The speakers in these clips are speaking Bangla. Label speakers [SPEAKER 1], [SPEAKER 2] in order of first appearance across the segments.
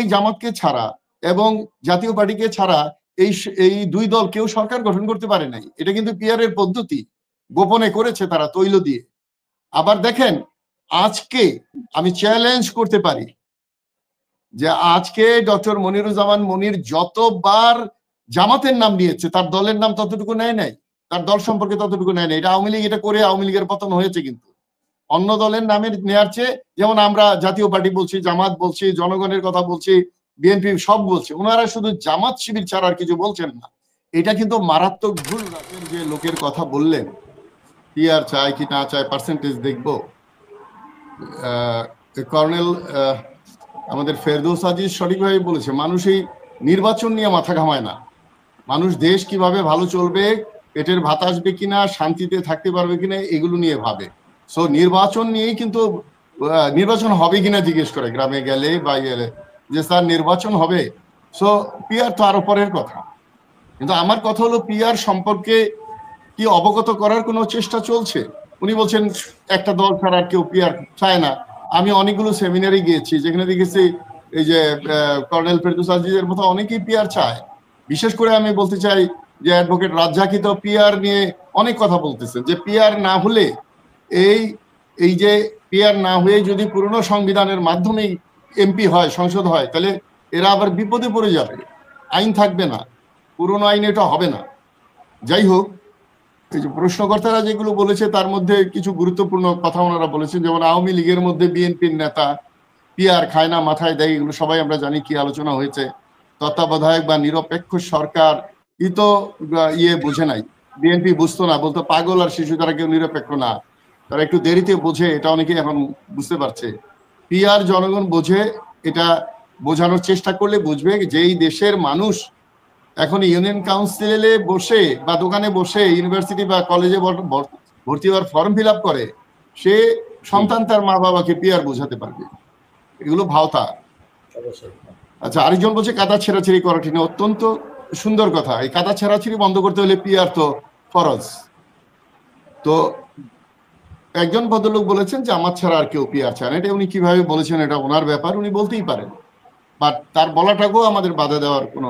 [SPEAKER 1] এই জামাতকে ছাড়া এবং জাতীয় পার্টিকে ছাড়া এই দুই দল কেউ সরকার গঠন করতে পারে নাই। এটা কিন্তু পিয়ারের পদ্ধতি, গোপনে করেছে তারা তৈল দিয়ে। আবার দেখেন, আজকে আমি চ্যালেঞ্জ করতে পারি যে আজকে ডক্টর মনিরুজ্জামান মনির যতবার জামাতের নাম নিয়েছে তার দলের নাম ততটুকু নেয় নাই, তার দল সম্পর্কে ততটুকু নেয় নাই। এটা আওয়ামী লীগ এটা করে আওয়ামী লীগের পতন হয়েছে। কিন্তু অন্য দলের নামের নেওয়ার চেয়ে, যেমন আমরা জাতীয় পার্টি বলছি, জামাত বলছি, জনগণের কথা বলছি, বিএনপি সব বলছে, ওনারা শুধু জামাত শিবির ছাড়া আর কিছু বলছেন না। এটা কিন্তু মারাত্মক ভুল। যে লোকের কথা বললেন, পিআর চায় কি না চায় পার্সেন্টেজ দেখবো, কর্নেল আমাদের ফেরদৌস আজিজ সঠিকভাবে বলেছে, মানুষ এই নির্বাচন নিয়ে মাথা ঘামায় না। মানুষ দেশ কিভাবে ভালো চলবে, পেটের ভাত আসবে কিনা, শান্তিতে থাকতে পারবে কিনা, এগুলো নিয়ে ভাবে। সো নির্বাচন নিয়েই কিন্তু নির্বাচন হবে কিনা জিজ্ঞেস করে গ্রামে গেলে বা গেলে, যে স্যার নির্বাচন হবে। সো পিআর তো আরো পরের কথা। কিন্তু আমার কথা হলো, পিআর সম্পর্কে কি অবগত করার কোনো চেষ্টা চলছে? উনি বলছেন একটা দল ছাড়া আর কেউ পিআর চায় না। আমি অনেকগুলো সেমিনারে গিয়েছি, যেখানে দেখেছি এই যে কর্নেল ফেরদৌস আজিজের মতো অনেকেই পিআর চায়। বিশেষ করে আমি বলতে চাই যে অ্যাডভোকেট রাজ্জাকি তো পিআর নিয়ে অনেক কথা বলতেছেন, যে পিআর না হলে এই যে পিআর না হয়ে যদি পুরনো সংবিধানের মাধ্যমে এমপি হয়, সংসদ হয়, তাহলে এরা আবার বিপদে পড়ে যাবে, আইন থাকবে না, পুরনো আইন এটা হবে না। যাই হোক, এই যে প্রশ্নকর্তারা যেগুলো বলেছে তার মধ্যে কিছু গুরুত্বপূর্ণ কথা ওনারা বলেছেন, যেমন আওয়ামী লীগের মধ্যে বিএনপির নেতা পিআর খায় না, মাথায় দেয়, এগুলো সবাই আমরা জানি কি আলোচনা হয়েছে। তত্ত্বাবধায়ক বা নিরপেক্ষ সরকার তো বোঝে নাই, বিএনপি বুঝতো না, বলতো পাগল আর শিশু, তারা কেউ নিরপেক্ষ না, তারা একটু দেরিতে বোঝে, এটা অনেকেই এখন বুঝতে পারছে। পিআর জনগণ বোঝে, এটা বোঝানোর চেষ্টা করলে বুঝবে যে এই দেশের মানুষ এখন ইউনিয়ন কাউন্সিলে বসে বা দোকানে বসে ইউনিভার্সিটি বা কলেজে ভর্তি হওয়ার ফর্ম ফিল আপ করে, সে সন্তান তার মা বাবাকে পিআর বোঝাতে পারবে। এগুলো ভাওতা। আচ্ছা, আরেকজন বলছে কাদা ছেঁড়াছেড়ি করা ঠিক না। অত্যন্ত সুন্দর কথা। এই কাদা ছেঁড়াছেড়ি বন্ধ করতে হলে পিআর তো ফরজ। তো একজন ভদ্রলোক বলেছেন যে আমার ছাড়া আর কেউ পিআর চায় না। এটা উনি কিভাবে বলেছেন এটা ওনার ব্যাপার, উনি বলতেই পারেন, বাট তার বলাটাকেও আমাদের বাধা দেওয়ার কোনো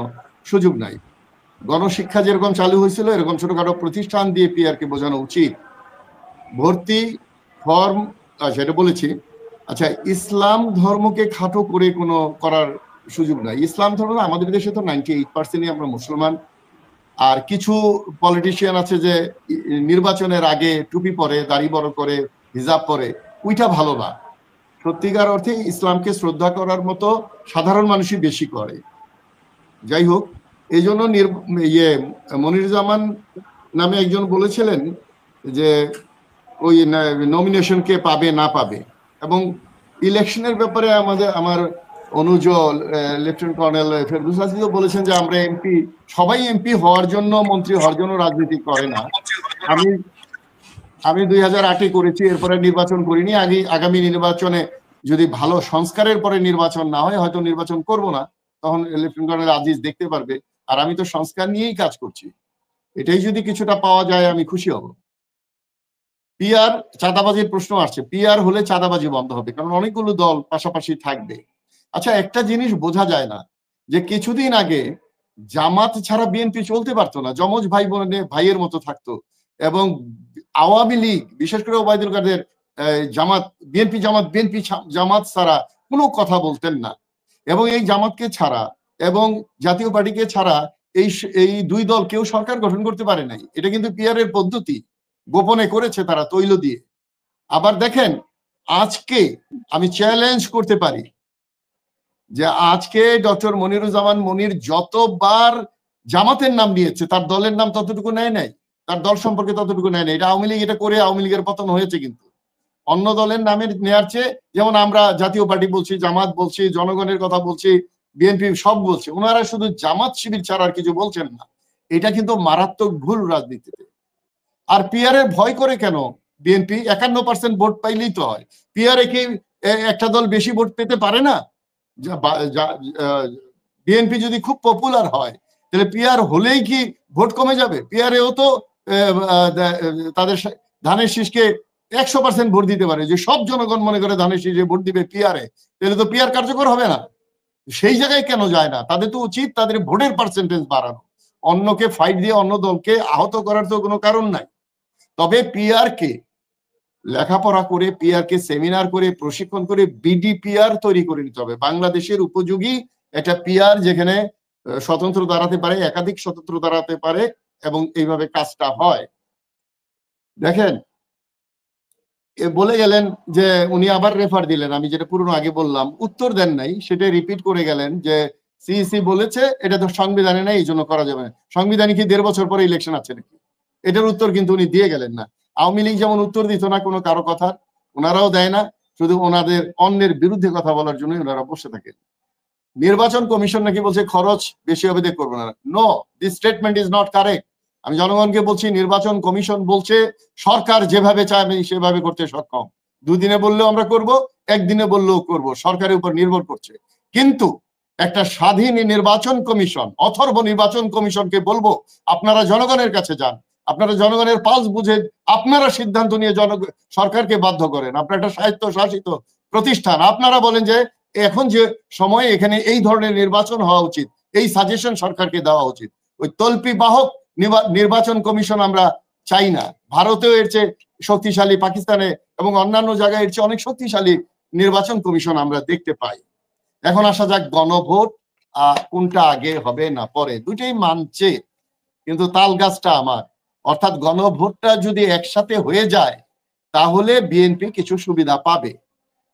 [SPEAKER 1] সুযোগ নাই। গণশিক্ষা যেরকম চালু হয়েছিল, এরকম ছোটখাটো প্রতিষ্ঠান দিয়ে পিআরকে বোঝানো উচিত। ভর্তি ফর্ম, সেটা বলেছি। আচ্ছা, ইসলাম ধর্মকে খাটো করে কোনো করার সুযোগ নাই। ইসলাম ধর্ম আমাদের দেশে তো 98% আমরা মুসলমান। আর কিছু পলিটিশিয়ান আছে যে নির্বাচনের আগে টুপি পরে, দাড়ি বড় করে, হিজাব পরে, ওইটা ভালো না। সত্যিকার অর্থে ইসলামকে শ্রদ্ধা করার মতো সাধারণ মানুষই বেশি করে। যাই হোক, এই জন্য মনিরুজ্জামান নামে একজন বলেছিলেন যে ওই নমিনেশন কে পাবে না পাবে, এবং ইলেকশনের ব্যাপারে আমার অনুজ লেফটেন্যান্ট কর্নেল ফেরদৌস আজিজও বলেছেন যে আমরা এমপি, সবাই এমপি হওয়ার জন্য, মন্ত্রী হওয়ার জন্য রাজনীতি করে না। আমি 2008-এ করেছি, এরপরে নির্বাচন করিনি। আগামী নির্বাচনে যদি ভালো সংস্কারের পরে নির্বাচন না হয়, হয়তো নির্বাচন করব না, তখন লেফটেন্যান্ট কর্নেল আজিজ দেখতে পারবে। আর আমি তো সংস্কার নিয়েই কাজ করছি, এটাই যদি কিছুটা পাওয়া যায় আমি খুশি হব। পিআর, চাঁদাবাজির প্রশ্ন আসছে। পিআর হলে চাঁদাবাজি বন্ধ হবে, কারণ অনেকগুলো দল পাশাপাশি থাকবে। আচ্ছা, একটা জিনিস বোঝা যায় না, যে কিছুদিন আগে জামাত ছাড়া বিএনপি চলতে পারতো না, যমজ ভাই বোনে ভাইয়ের মতো থাকতো, এবং আওয়ামী লীগ, বিশেষ করে ওবায়দুল কাদের জামাত, বিএনপি জামাত ছাড়া কোনো কথা বলতেন না। এবং এই জামাতকে ছাড়া এবং জাতীয় পার্টিকে ছাড়া এই দুই দল কেউ সরকার গঠন করতে পারে নাই। এটা কিন্তু পিআরের পদ্ধতি, গোপনে করেছে তারা তৈল দিয়ে। আবার দেখেন, আজকে আমি চ্যালেঞ্জ করতে পারি যে আজকে ডক্টর মনিরুজ্জামান মনির যতবার জামাতের নাম নিয়েছে তার দলের নাম ততটুকু নেয় নাই, তার দল সম্পর্কে ততটুকু নেয় নাই। এটা আওয়ামী লীগ এটা করে আওয়ামী লীগের পতন হয়েছে। কিন্তু অন্য দলের নামের নেওয়ার চেয়ে, যেমন আমরা জাতীয় পার্টি বলছি, জামাত বলছি, জনগণের কথা বলছি, বিএনপি সব বলছে, ওনারা শুধু জামাত শিবির ছাড়া আর কিছু বলছেন না। এটা কিন্তু মারাত্মক ভুল রাজনীতিতে। আর পিআরের ভয় করে কেন? বিএনপি 51% ভোট পাইলেই তো হয়। পিআরে কি একটা দল বেশি ভোট পেতে পারে না? বিএনপি যদি খুব পপুলার হয়, তাহলে পিআর হলেই কি ভোট কমে যাবে? পিআরেও তো তাদের ধানের শীষকে 100% ভোট দিতে পারে। যে সব জনগণ মনে করে ধানের শীষে ভোট দিবে পিআরে, তাহলে তো পিআর কার্যকর হবে না। সেই জায়গায় কেন যায় না? তাদের তো উচিত তাদের ভোটের পার্সেন্টেজ বাড়ানো, অন্যকে ফাইট দিয়ে অন্য দলকে আহত করার তো কোনো কারণ নাই। তবে পিআর কে লেখাপড়া করে, পিআর কে সেমিনার করে, প্রশিক্ষণ করে বিডিপিআর তৈরি করে নিতে হবে, বাংলাদেশের উপযোগী একটা পিআর, যেখানে স্বতন্ত্র দাঁড়াতে পারে, একাধিক স্বতন্ত্র দাঁড়াতে পারে, এবং এইভাবে কাজটা হয়। দেখেন, বলে গেলেন যে উনি আবার রেফার দিলেন, আমি যেটা পুরনো আগে বললাম, উত্তর দেন নাই, সেটা রিপিট করে গেলেন যে সিইসি বলেছে এটা তো সংবিধানে নাই, এই জন্য করা যাবে না। সংবিধানে কি 1.5 বছর পরে ইলেকশন আছে নাকি? এটার উত্তর কিন্তু উনি দিয়ে গেলেন না। আওয়ামী লীগ যেমন উত্তর দিত না কোনো কারো কথা, ওনারাও দেয় না, শুধু ওনাদের অন্যের বিরুদ্ধে কথা বলার জন্য ওনারা বসে থাকেন। নির্বাচন কমিশন নাকি বলছে খরচ বেশি হবে, দেখ করবো না। No, this statement is not correct. আমি জনগণকে বলছি, নির্বাচন কমিশন বলছে সরকার যেভাবে চায় আমি সেভাবে করতে সক্ষম। 2 দিনে বললেও আমরা করব, 1 দিনে বললেও করব, সরকারের উপর নির্ভর করছে। কিন্তু একটা স্বাধীন নির্বাচন কমিশন, অথর্ব নির্বাচন কমিশনকে বলবো আপনারা জনগণের কাছে যান, আপনারা জনগণের পালস বুঝে আপনারা সিদ্ধান্ত নিয়ে সরকারকে বাধ্য করেন। আপনার একটা স্বায়ত্ত শাসিত প্রতিষ্ঠান, আপনারা বলেন যে এখন যে সময়ে এখানে এই ধরনের নির্বাচন হওয়া উচিত, এই সাজেশন সরকারকে দেওয়া উচিত। ওই তল্পি বাহক নির্বাচন কমিশন আমরা চাই না। ভারতেও এর চেয়ে শক্তিশালী, পাকিস্তানে এবং অন্যান্য জায়গায় এর চেয়ে অনেক শক্তিশালী নির্বাচন কমিশন আমরা দেখতে পাই। এখন আসা যাক গণভোট, কোনটা আগে হবে না পরে, দুটোই মানছে, কিন্তু তাল গাছটা আমার। অর্থাৎ গণভোটটা যদি একসাথে হয়ে যায় তাহলে বিএনপি কিছু সুবিধা পাবে,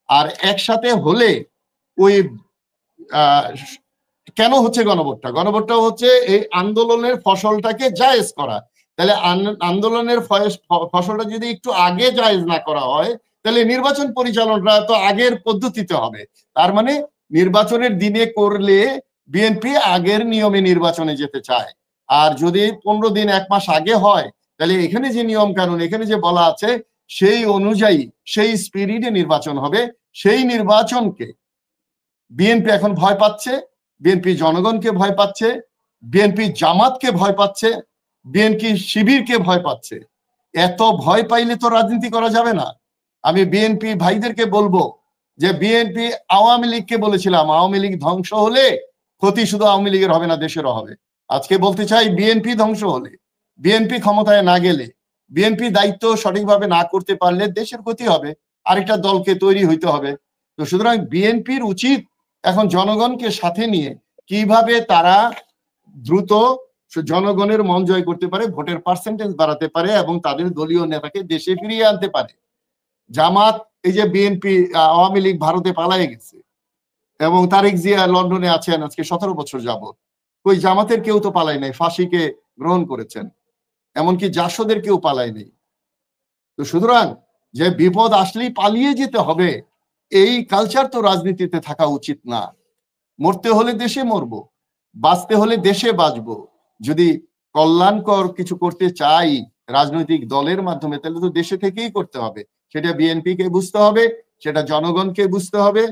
[SPEAKER 1] আর একসাথে হলে ওই কেন হচ্ছে গণভোটটা? গণভোটটা হচ্ছে এই আন্দোলনের ফসলটাকে জায়েজ করা। তাহলে আন্দোলনের ফসলটা যদি একটু আগে জায়েজ না করা হয়, তাহলে নির্বাচন পরিচালনাটা তো আগের পদ্ধতিতে হবে। তার মানে নির্বাচনের দিনে করলে বিএনপি আগের নিয়মে নির্বাচনে যেতে চায়। আর যদি 15 দিন 1 মাস আগে হয়, তাহলে এখানে যে নিয়ম কানুন এখানে যে বলা আছে সেই অনুযায়ী, সেই স্পিরিটে নির্বাচন হবে। সেই নির্বাচনকে বিএনপি এখন ভয় পাচ্ছে, বিএনপি জনগণকে ভয় পাচ্ছে, বিএনপি জামাতকে ভয় পাচ্ছে, বিএনপি শিবিরকে ভয় পাচ্ছে। এত ভয় পাইলে তো রাজনীতি করা যাবে না। আমি বিএনপি ভাইদেরকে বলবো যে বিএনপি আওয়ামী লীগকে বলেছিলাম, আওয়ামী লীগ ধ্বংস হলে ক্ষতি শুধু আওয়ামী লীগের হবে না, দেশেরও হবে। আজকে বলতে চাই, বিএনপি ধ্বংস হলে, বিএনপি ক্ষমতায় না গেলে, বিএনপি দায়িত্ব সঠিকভাবে না করতে পারলে দেশের ক্ষতি হবে, আরেকটা দলকে তৈরি হইতে হবে। তো সুতরাং বিএনপির উচিত এখন জনগণকে সাথে নিয়ে কিভাবে তারা দ্রুত জনগণের মন জয় করতে পারে, ভোটের পার্সেন্টেজ বাড়াতে পারে এবং তাদের দলীয় নেতাকে দেশে ফিরিয়ে আনতে পারে। জামাত, এই যে বিএনপি, আওয়ামী লীগ ভারতে পালায়ে গেছে এবং তারেক জিয়া লন্ডনে আছেন আজকে 17 বছর যাবত। ওই জামাতের কেউ তো পালায় নাই, ফাঁসিকে গ্রহণ করেছেন, এমনকি জাসদের কেউ পালায় নেই। তো সুতরাং যে বিপদ আসলেই পালিয়ে যেতে হবে, এই কালচার তো রাজনীতিতে থাকা উচিত না। মরতে হলে দেশে মরবো, বাঁচতে হলে দেশে বাঁচবো। যদি কল্যাণকর কিছু করতে চাই রাজনৈতিক দলের মাধ্যমে, তাহলে তো দেশে থেকেই করতে হবে। সেটা বিএনপি কে বুঝতে হবে, সেটা জনগণকে বুঝতে হবে।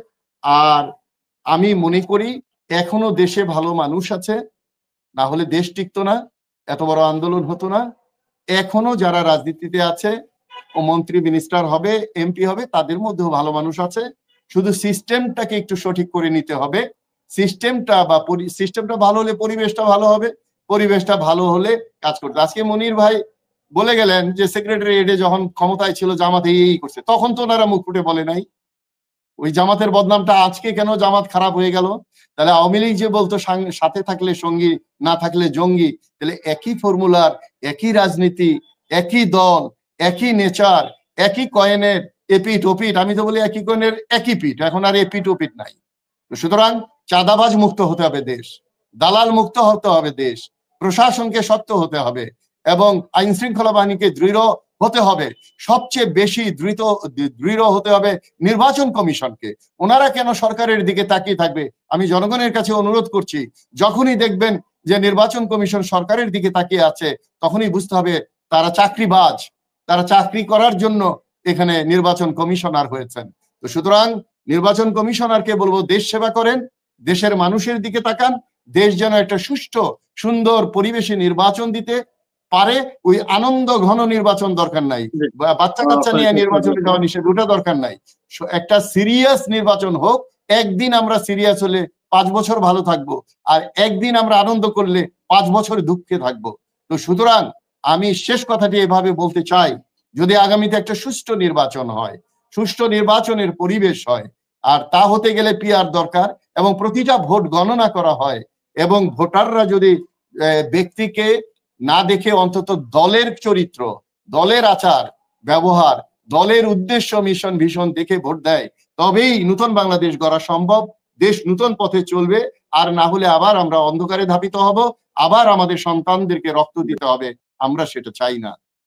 [SPEAKER 1] আর আমি মনে করি এখনো দেশে ভালো মানুষ আছে, না হলে দেশ টিকতো না, এত বড় আন্দোলন হতো না। এখনো যারা রাজনীতিতে আছে, ও মন্ত্রী মিনিস্টার হবে, এমপি হবে, তাদের মধ্যেও ভালো মানুষ আছে। শুধু সিস্টেমটাকে একটু সঠিক করে নিতে হবে। সিস্টেমটা ভালো হলে পরিবেশটা ভালো হবে, পরিবেশটা ভালো হলে কাজ করতে। আজকে মনির ভাই বলে গেলেন যে সেক্রেটারিয়েটে যখন ক্ষমতায় ছিল জামাত এই করছে, তখন তো ওনারা মুখ ফুটে বলে নাই। ওই জামাতের বদনামটা আজকে কেন জামাত খারাপ হয়ে গেল? তাহলে আওয়ামী লীগ যে বলতো সাথে থাকলে সঙ্গী, না থাকলে জঙ্গি, তাহলে একই ফর্মুলার, একই রাজনীতি, একই দল, একই নেচার, একই কয়েনের এপিট ওপিট। আমি তো বলি একই কয়েনের একই পিঠ, এখন আর এপিট ওপিট নাই। সুতরাং চাঁদাবাজ মুক্ত হতে হবে দেশ, দালাল মুক্ত হতে হবে দেশ, প্রশাসনকে শক্ত হতে হবে এবং আইন শৃঙ্খলা বাহিনীকে দৃঢ় হতে হবে। সবচেয়ে বেশি দৃঢ় হতে হবে নির্বাচন কমিশনকে। ওনারা কেন সরকারের দিকে তাকিয়ে থাকবে? আমি জনগণের কাছে অনুরোধ করছি, যখনই দেখবেন যে নির্বাচন কমিশন সরকারের দিকে তাকিয়ে আছে, তখনই বুঝতে হবে তারা চাকরিবাজ, তারা চাকরি করার জন্য এখানে নির্বাচন কমিশনার হয়েছেন। তো সুতরাং নির্বাচন কমিশনারকে বলবো দেশ সেবা করেন, দেশের মানুষের দিকে তাকান, দেশ যেন একটা সুষ্ঠু সুন্দর পরিবেশে নির্বাচন দিতে পারে। ওই আনন্দ ঘন নির্বাচন দরকার নাই, বাচ্চা কাচ্চা নিয়ে নির্বাচনে যাওয়া নিষেধ, ওটা দরকার নাই। একটা সিরিয়াস নির্বাচন হোক, একদিন আমরা সিরিয়াস হলে 5 বছর ভালো থাকবো, আর একদিন আমরা আনন্দ করলে 5 বছর দুঃখে থাকবো। তো সুতরাং আমি শেষ কথাটি এভাবে বলতে চাই, যদি আগামীতে একটা সুষ্ঠু নির্বাচন হয়, সুষ্ঠু নির্বাচনের পরিবেশ হয়, আর তা হতে গেলে পিআর দরকার, এবং প্রতিটা ভোট গণনা করা হয়, এবং ভোটাররা যদি ব্যক্তিকে না দেখে অন্তত দলের চরিত্র, দলের আচার ব্যবহার, দলের উদ্দেশ্য মিশন ভীষণ দেখে ভোট দেয়, তবেই নতুন বাংলাদেশ গড়া সম্ভব, দেশ নতুন পথে চলবে। আর না হলে আবার আমরা অন্ধকারে ধাবিত হব, আবার আমাদের সন্তানদেরকে রক্ত দিতে হবে, আমরা সেটা চাই না।